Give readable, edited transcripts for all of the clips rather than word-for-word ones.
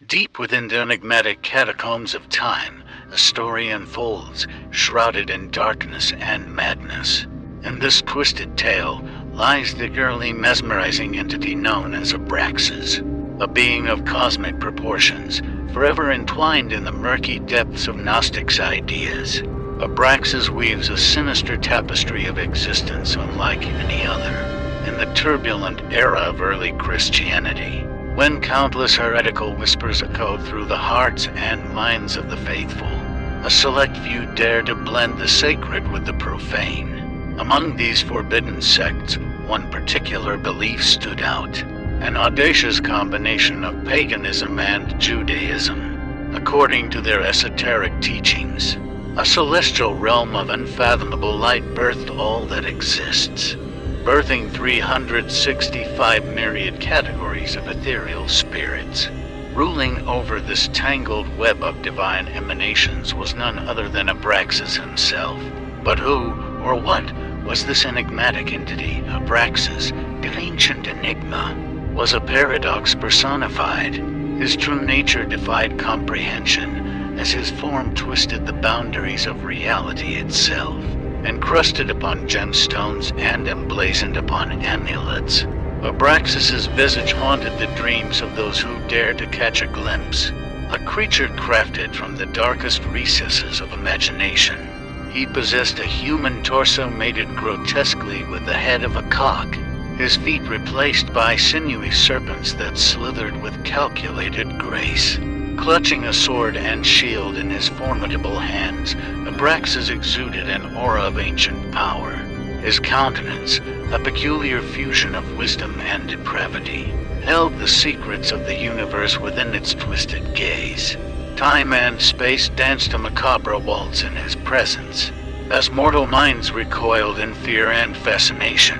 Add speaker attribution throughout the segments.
Speaker 1: Deep within the enigmatic catacombs of time, a story unfolds, shrouded in darkness and madness. In this twisted tale lies the girly, mesmerizing entity known as Abraxas, a being of cosmic proportions, forever entwined in the murky depths of Gnostics' ideas. Abraxas weaves a sinister tapestry of existence unlike any other. In the turbulent era of early Christianity, when countless heretical whispers echoed through the hearts and minds of the faithful, a select few dared to blend the sacred with the profane. Among these forbidden sects, one particular belief stood out, an audacious combination of paganism and Judaism. According to their esoteric teachings, a celestial realm of unfathomable light birthed all that exists, birthing 365 myriad categories of ethereal spirits. Ruling over this tangled web of divine emanations was none other than Abraxas himself. But who, or what, was this enigmatic entity? Abraxas, the ancient enigma, was a paradox personified. His true nature defied comprehension, as his form twisted the boundaries of reality itself, encrusted upon gemstones and emblazoned upon amulets. Abraxas's visage haunted the dreams of those who dared to catch a glimpse, a creature crafted from the darkest recesses of imagination. He possessed a human torso mated grotesquely with the head of a cock, his feet replaced by sinewy serpents that slithered with calculated grace. Clutching a sword and shield in his formidable hands, Abraxas exuded an aura of ancient power. His countenance, a peculiar fusion of wisdom and depravity, held the secrets of the universe within its twisted gaze. Time and space danced a macabre waltz in his presence, as mortal minds recoiled in fear and fascination.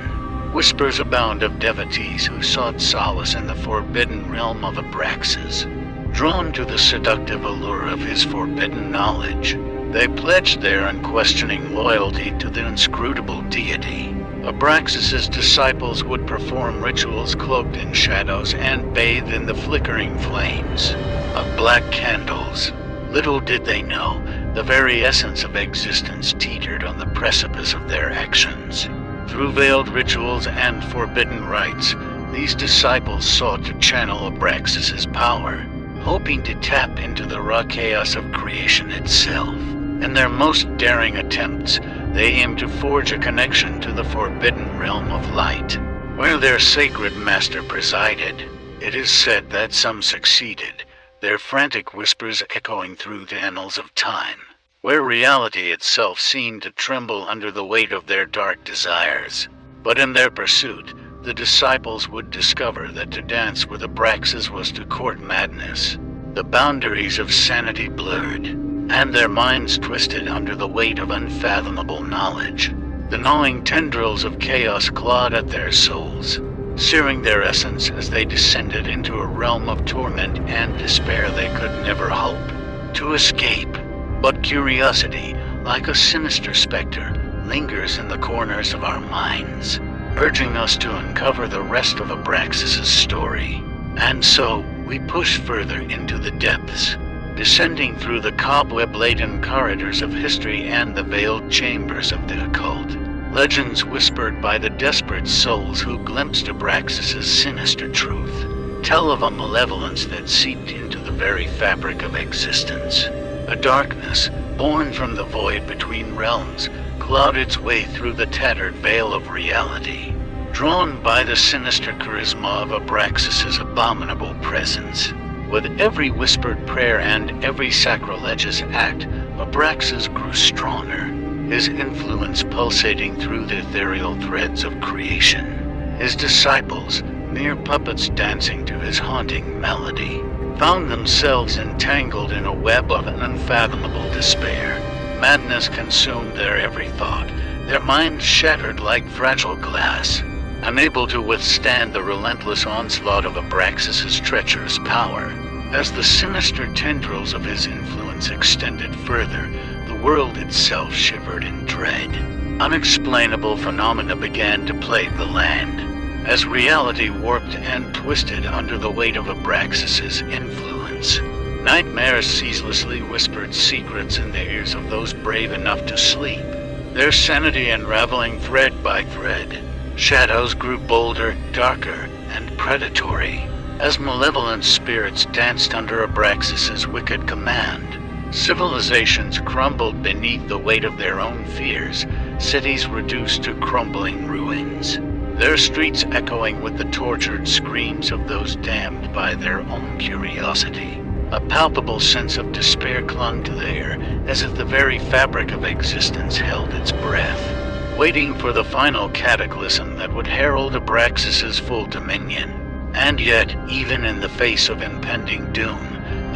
Speaker 1: Whispers abound of devotees who sought solace in the forbidden realm of Abraxas. Drawn to the seductive allure of his forbidden knowledge, they pledged their unquestioning loyalty to the inscrutable deity. Abraxas's disciples would perform rituals cloaked in shadows and bathe in the flickering flames of black candles. Little did they know, the very essence of existence teetered on the precipice of their actions. Through veiled rituals and forbidden rites, these disciples sought to channel Abraxas's power, hoping to tap into the raw chaos of creation itself. In their most daring attempts, they aimed to forge a connection to the forbidden realm of light, where their sacred master presided. It is said that some succeeded, their frantic whispers echoing through the annals of time, where reality itself seemed to tremble under the weight of their dark desires. But in their pursuit, the disciples would discover that to dance with Abraxas was to court madness. The boundaries of sanity blurred, and their minds twisted under the weight of unfathomable knowledge. The gnawing tendrils of chaos clawed at their souls, searing their essence as they descended into a realm of torment and despair they could never hope to escape. But curiosity, like a sinister specter, lingers in the corners of our minds, urging us to uncover the rest of Abraxas's story. And so, we push further into the depths, descending through the cobweb-laden corridors of history and the veiled chambers of the occult. Legends whispered by the desperate souls who glimpsed Abraxas's sinister truth tell of a malevolence that seeped into the very fabric of existence. A darkness, born from the void between realms, clawed its way through the tattered veil of reality, drawn by the sinister charisma of Abraxas's abominable presence. With every whispered prayer and every sacrilegious act, Abraxas grew stronger, his influence pulsating through the ethereal threads of creation. His disciples, mere puppets dancing to his haunting melody, found themselves entangled in a web of unfathomable despair. Madness consumed their every thought, their minds shattered like fragile glass, unable to withstand the relentless onslaught of Abraxas's treacherous power. As the sinister tendrils of his influence extended further, the world itself shivered in dread. Unexplainable phenomena began to plague the land. as reality warped and twisted under the weight of Abraxas's influence. Nightmare ceaselessly whispered secrets in the ears of those brave enough to sleep, their sanity unraveling thread by thread. Shadows grew bolder, darker, and predatory, as malevolent spirits danced under Abraxas's wicked command. Civilizations crumbled beneath the weight of their own fears, cities reduced to crumbling ruins, their streets echoing with the tortured screams of those damned by their own curiosity. A palpable sense of despair clung to the air, as if the very fabric of existence held its breath, waiting for the final cataclysm that would herald Abraxas's full dominion. And yet, even in the face of impending doom,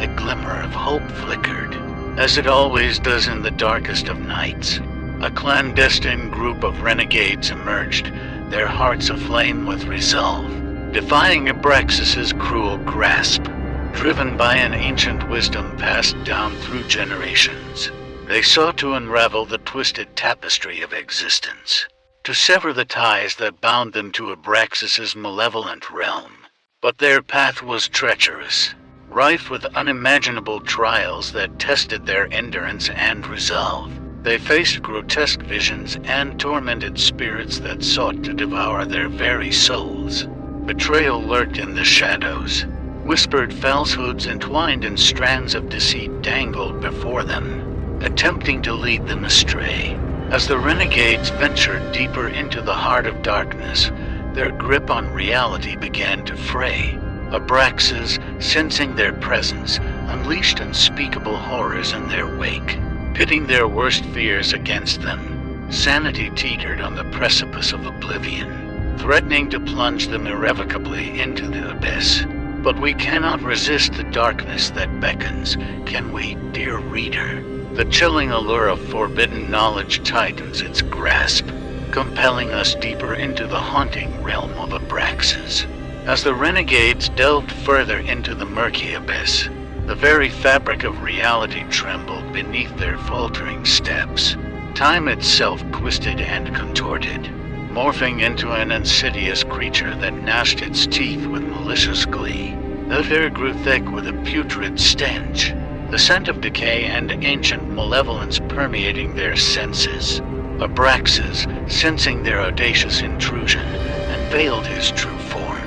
Speaker 1: a glimmer of hope flickered, as it always does in the darkest of nights. A clandestine group of renegades emerged, their hearts aflame with resolve, defying Abraxas's cruel grasp. Driven by an ancient wisdom passed down through generations, they sought to unravel the twisted tapestry of existence, to sever the ties that bound them to Abraxas's malevolent realm. But their path was treacherous, rife with unimaginable trials that tested their endurance and resolve. They faced grotesque visions and tormented spirits that sought to devour their very souls. Betrayal lurked in the shadows. Whispered falsehoods entwined in strands of deceit dangled before them, attempting to lead them astray. As the renegades ventured deeper into the heart of darkness, their grip on reality began to fray. Abraxas, sensing their presence, unleashed unspeakable horrors in their wake, pitting their worst fears against them. Sanity teetered on the precipice of oblivion, threatening to plunge them irrevocably into the abyss. But we cannot resist the darkness that beckons, can we, dear reader? The chilling allure of forbidden knowledge tightens its grasp, compelling us deeper into the haunting realm of Abraxas. As the renegades delved further into the murky abyss, the very fabric of reality trembled beneath their faltering steps. Time itself twisted and contorted, morphing into an insidious creature that gnashed its teeth with malicious glee. The air grew thick with a putrid stench, the scent of decay and ancient malevolence permeating their senses. Abraxas, sensing their audacious intrusion, unveiled his true form,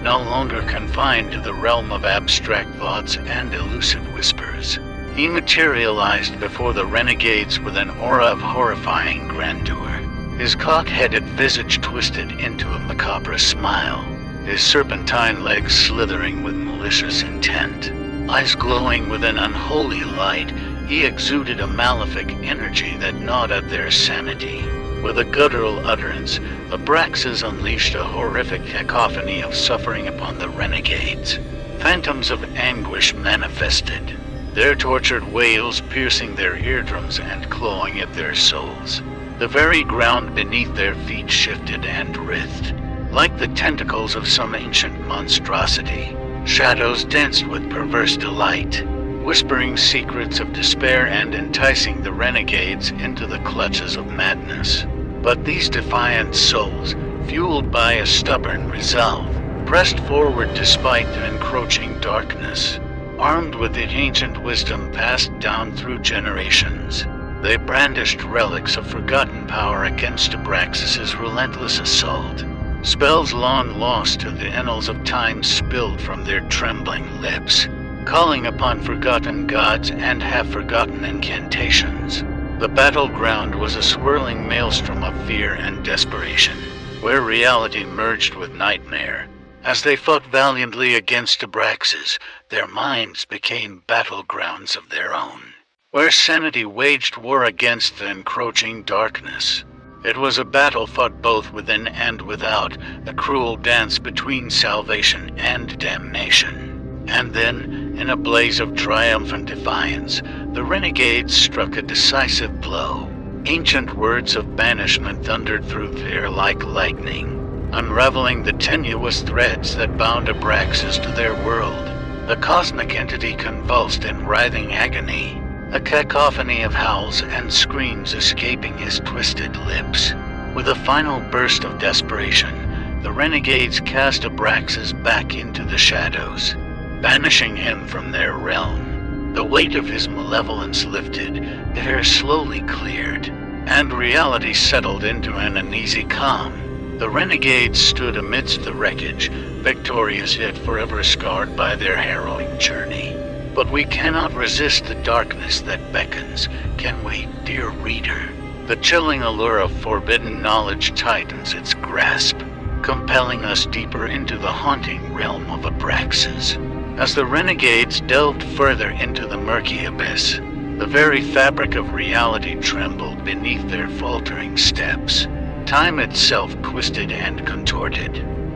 Speaker 1: no longer confined to the realm of abstract thoughts and elusive whispers. He materialized before the renegades with an aura of horrifying grandeur, his cock-headed visage twisted into a macabre smile, his serpentine legs slithering with malicious intent. Eyes glowing with an unholy light, he exuded a malefic energy that gnawed at their sanity. With a guttural utterance, Abraxas unleashed a horrific cacophony of suffering upon the renegades. Phantoms of anguish manifested, their tortured wails piercing their eardrums and clawing at their souls. The very ground beneath their feet shifted and writhed, like the tentacles of some ancient monstrosity. Shadows danced with perverse delight, whispering secrets of despair and enticing the renegades into the clutches of madness. But these defiant souls, fueled by a stubborn resolve, pressed forward despite the encroaching darkness. Armed with the ancient wisdom passed down through generations, they brandished relics of forgotten power against Abraxas's relentless assault. Spells long lost to the annals of time spilled from their trembling lips, calling upon forgotten gods and half-forgotten incantations. The battleground was a swirling maelstrom of fear and desperation, where reality merged with nightmare. As they fought valiantly against Abraxas, their minds became battlegrounds of their own, where sanity waged war against the encroaching darkness. It was a battle fought both within and without, a cruel dance between salvation and damnation. And then, in a blaze of triumphant defiance, the renegades struck a decisive blow. Ancient words of banishment thundered through the air like lightning, unraveling the tenuous threads that bound Abraxas to their world. The cosmic entity convulsed in writhing agony, a cacophony of howls and screams escaping his twisted lips. With a final burst of desperation, the renegades cast Abraxas back into the shadows, banishing him from their realm. The weight of his malevolence lifted, the air slowly cleared, and reality settled into an uneasy calm. The renegades stood amidst the wreckage, victorious yet forever scarred by their harrowing journey. But we cannot resist the darkness that beckons, can we, dear reader? The chilling allure of forbidden knowledge tightens its grasp, compelling us deeper into the haunting realm of Abraxas. As the renegades delved further into the murky abyss, the very fabric of reality trembled beneath their faltering steps. Time itself twisted and contorted,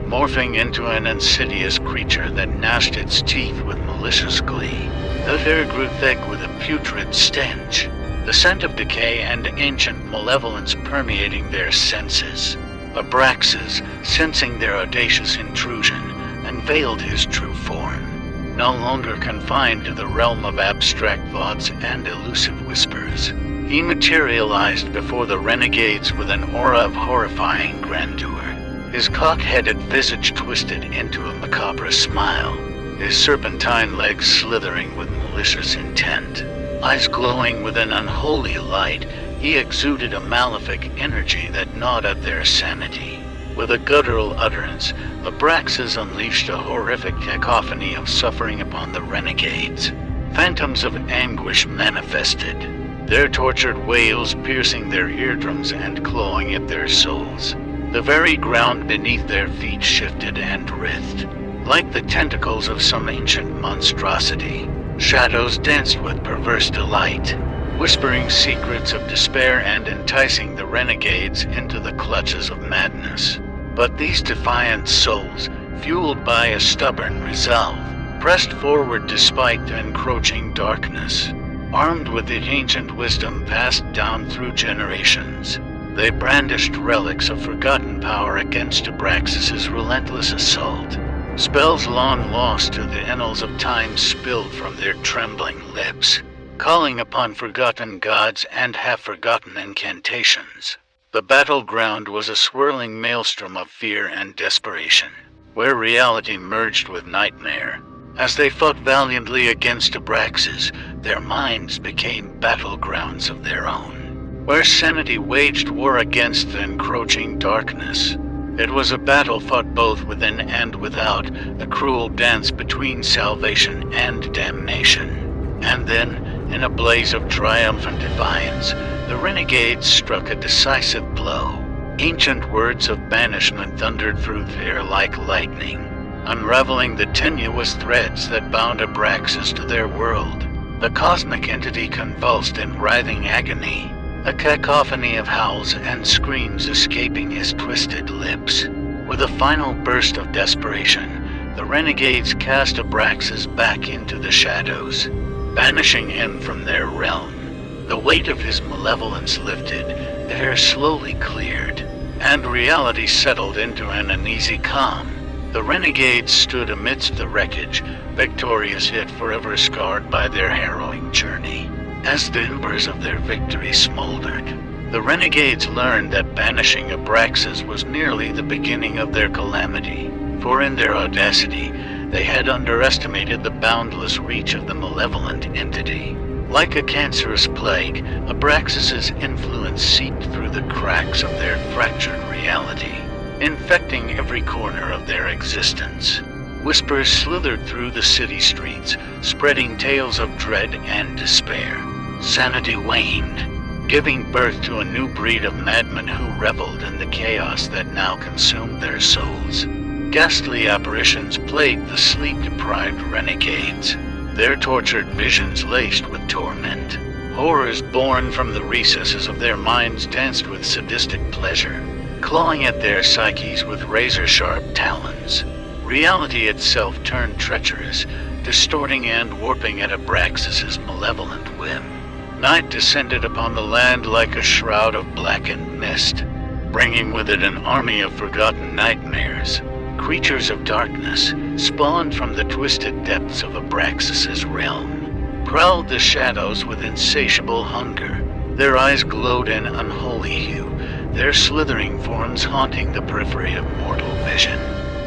Speaker 1: morphing into an insidious creature that gnashed its teeth with malicious glee. The air grew thick with a putrid stench, the scent of decay and ancient malevolence permeating their senses. Abraxas, sensing their audacious intrusion, unveiled his true form, no longer confined to the realm of abstract thoughts and elusive whispers. He materialized before the renegades with an aura of horrifying grandeur, his cock-headed visage twisted into a macabre smile, his serpentine legs slithering with malicious intent. Eyes glowing with an unholy light, he exuded a malefic energy that gnawed at their sanity. With a guttural utterance, Abraxas unleashed a horrific cacophony of suffering upon the renegades. Phantoms of anguish manifested, their tortured wails piercing their eardrums and clawing at their souls. The very ground beneath their feet shifted and writhed, like the tentacles of some ancient monstrosity. Shadows danced with perverse delight, whispering secrets of despair and enticing the renegades into the clutches of madness. But these defiant souls, fueled by a stubborn resolve, pressed forward despite the encroaching darkness. Armed with the ancient wisdom passed down through generations, they brandished relics of forgotten power against Abraxas' relentless assault. Spells long lost to the annals of time spilled from their trembling lips, calling upon forgotten gods and half-forgotten incantations. The battleground was a swirling maelstrom of fear and desperation, where reality merged with nightmare. As they fought valiantly against Abraxas, their minds became battlegrounds of their own, where sanity waged war against the encroaching darkness. It was a battle fought both within and without, a cruel dance between salvation and damnation. And then, in a blaze of triumphant defiance, the renegades struck a decisive blow. Ancient words of banishment thundered through the air like lightning, unraveling the tenuous threads that bound Abraxas to their world. The cosmic entity convulsed in writhing agony, a cacophony of howls and screams escaping his twisted lips. With a final burst of desperation, the renegades cast Abraxas back into the shadows, banishing him from their realm. The weight of his malevolence lifted, the air slowly cleared, and reality settled into an uneasy calm. The renegades stood amidst the wreckage, victorious yet forever scarred by their harrowing journey. As the embers of their victory smoldered, the renegades learned that banishing Abraxas was merely the beginning of their calamity, for in their audacity, they had underestimated the boundless reach of the malevolent entity. Like a cancerous plague, Abraxas' influence seeped through the cracks of their fractured reality, infecting every corner of their existence. Whispers slithered through the city streets, spreading tales of dread and despair. Sanity waned, giving birth to a new breed of madmen who reveled in the chaos that now consumed their souls. Ghastly apparitions plagued the sleep-deprived renegades, their tortured visions laced with torment. Horrors born from the recesses of their minds danced with sadistic pleasure, clawing at their psyches with razor-sharp talons. Reality itself turned treacherous, distorting and warping at Abraxas' malevolent whim. Night descended upon the land like a shroud of blackened mist, bringing with it an army of forgotten nightmares. Creatures of darkness, spawned from the twisted depths of Abraxas' realm, prowled the shadows with insatiable hunger. Their eyes glowed an unholy hue, their slithering forms haunting the periphery of mortal vision.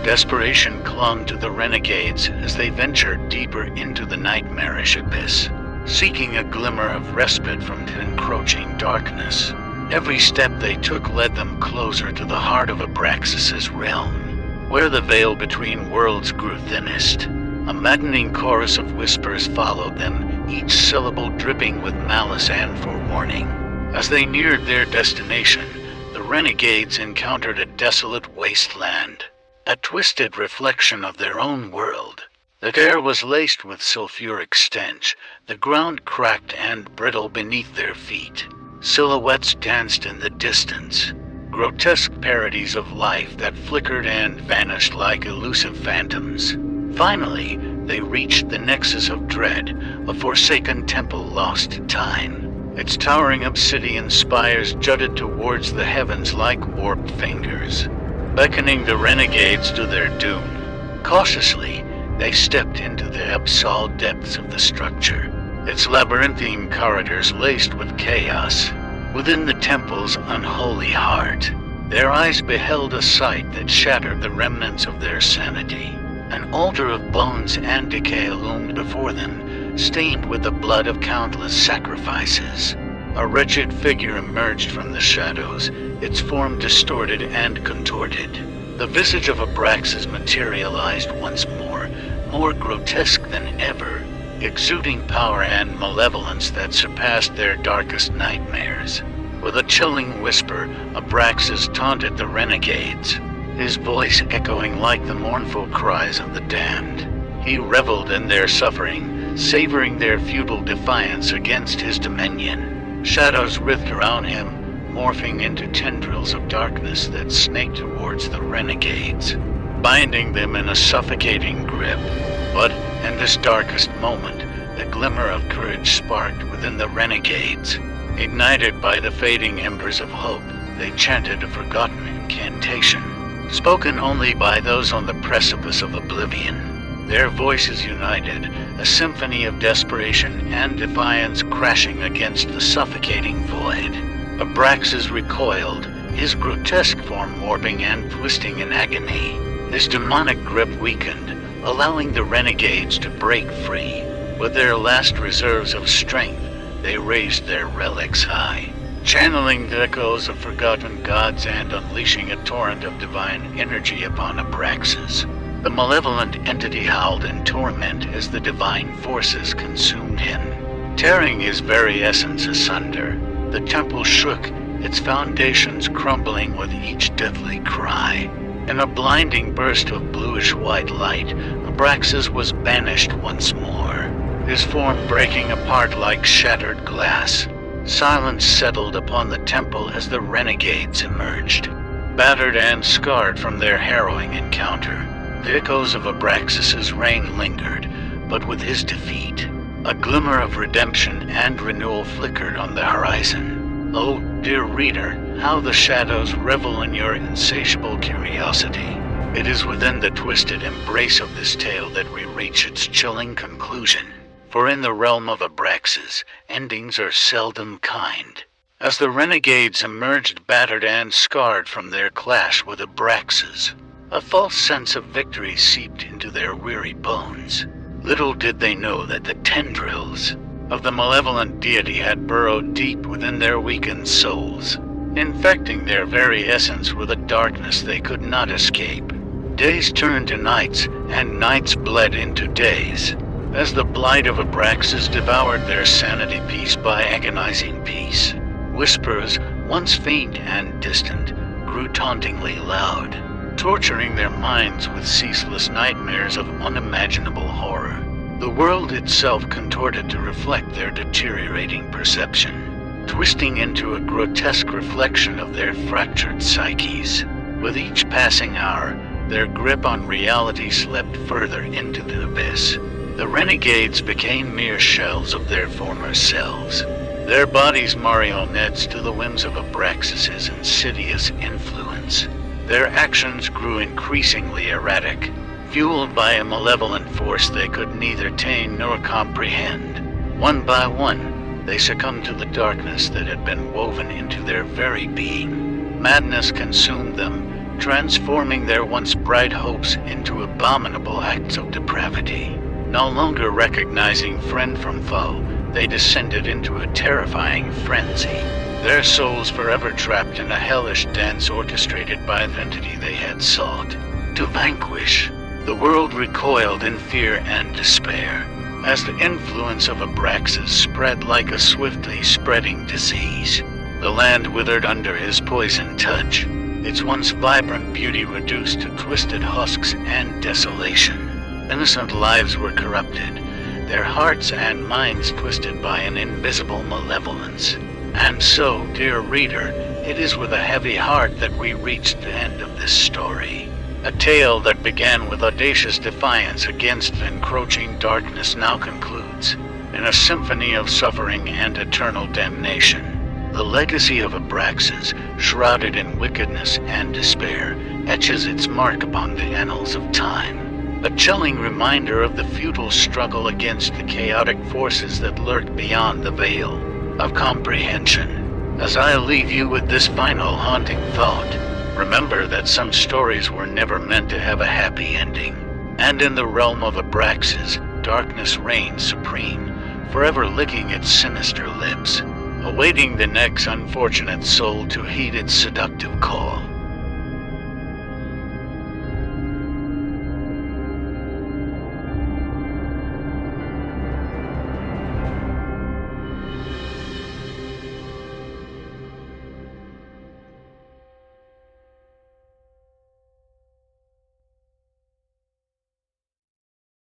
Speaker 1: Desperation clung to the renegades as they ventured deeper into the nightmarish abyss, seeking a glimmer of respite from the encroaching darkness. Every step they took led them closer to the heart of Abraxas's realm, where the veil between worlds grew thinnest. A maddening chorus of whispers followed them, each syllable dripping with malice and forewarning. As they neared their destination, the renegades encountered a desolate wasteland, a twisted reflection of their own world. The air was laced with sulfuric stench, the ground cracked and brittle beneath their feet. Silhouettes danced in the distance, grotesque parodies of life that flickered and vanished like elusive phantoms. Finally, they reached the nexus of dread, a forsaken temple lost to time. Its towering obsidian spires jutted towards the heavens like warped fingers, beckoning the renegades to their doom. Cautiously, they stepped into the abyssal depths of the structure, its labyrinthine corridors laced with chaos. Within the temple's unholy heart, their eyes beheld a sight that shattered the remnants of their sanity. An altar of bones and decay loomed before them, stained with the blood of countless sacrifices. A wretched figure emerged from the shadows, its form distorted and contorted. The visage of Abraxas materialized once more grotesque than ever, exuding power and malevolence that surpassed their darkest nightmares. With a chilling whisper, Abraxas taunted the renegades, his voice echoing like the mournful cries of the damned. He reveled in their suffering, savoring their futile defiance against his dominion. Shadows writhed around him, morphing into tendrils of darkness that snaked towards the renegades, binding them in a suffocating grip. But in this darkest moment, the glimmer of courage sparked within the renegades. Ignited by the fading embers of hope, they chanted a forgotten incantation, spoken only by those on the precipice of oblivion. Their voices united, a symphony of desperation and defiance crashing against the suffocating void. Abraxas recoiled, his grotesque form warping and twisting in agony. His demonic grip weakened, allowing the renegades to break free. With their last reserves of strength, they raised their relics high, channeling the echoes of forgotten gods and unleashing a torrent of divine energy upon Abraxas. The malevolent entity howled in torment as the divine forces consumed him, tearing his very essence asunder. The temple shook, its foundations crumbling with each deathly cry. In a blinding burst of bluish-white light, Abraxas was banished once more, his form breaking apart like shattered glass. Silence settled upon the temple as the renegades emerged, battered and scarred from their harrowing encounter. The echoes of Abraxas's reign lingered, but with his defeat, a glimmer of redemption and renewal flickered on the horizon. Oh, dear reader, how the shadows revel in your insatiable curiosity. It is within the twisted embrace of this tale that we reach its chilling conclusion. For in the realm of Abraxas, endings are seldom kind. As the renegades emerged battered and scarred from their clash with Abraxas, a false sense of victory seeped into their weary bones. Little did they know that the tendrils of the malevolent deity had burrowed deep within their weakened souls, infecting their very essence with a darkness they could not escape. Days turned to nights, and nights bled into days, as the blight of Abraxas devoured their sanity piece by agonizing peace. Whispers, once faint and distant, grew tauntingly loud, torturing their minds with ceaseless nightmares of unimaginable horror. The world itself contorted to reflect their deteriorating perception, twisting into a grotesque reflection of their fractured psyches. With each passing hour, their grip on reality slipped further into the abyss. The renegades became mere shells of their former selves, their bodies marionettes to the whims of Abraxas's insidious influence. Their actions grew increasingly erratic, fueled by a malevolent force they could neither tame nor comprehend. One by one, they succumbed to the darkness that had been woven into their very being. Madness consumed them, transforming their once bright hopes into abominable acts of depravity. No longer recognizing friend from foe, they descended into a terrifying frenzy, their souls forever trapped in a hellish dance orchestrated by the entity they had sought to vanquish. The world recoiled in fear and despair, as the influence of Abraxas spread like a swiftly spreading disease. The land withered under his poison touch, its once vibrant beauty reduced to twisted husks and desolation. Innocent lives were corrupted, their hearts and minds twisted by an invisible malevolence. And so, dear reader, it is with a heavy heart that we reach the end of this story. A tale that began with audacious defiance against the encroaching darkness now concludes in a symphony of suffering and eternal damnation. The legacy of Abraxas, shrouded in wickedness and despair, etches its mark upon the annals of time, a chilling reminder of the futile struggle against the chaotic forces that lurk beyond the veil of comprehension. As I leave you with this final haunting thought, remember that some stories were never meant to have a happy ending, and in the realm of Abraxas, darkness reigns supreme, forever licking its sinister lips, awaiting the next unfortunate soul to heed its seductive call.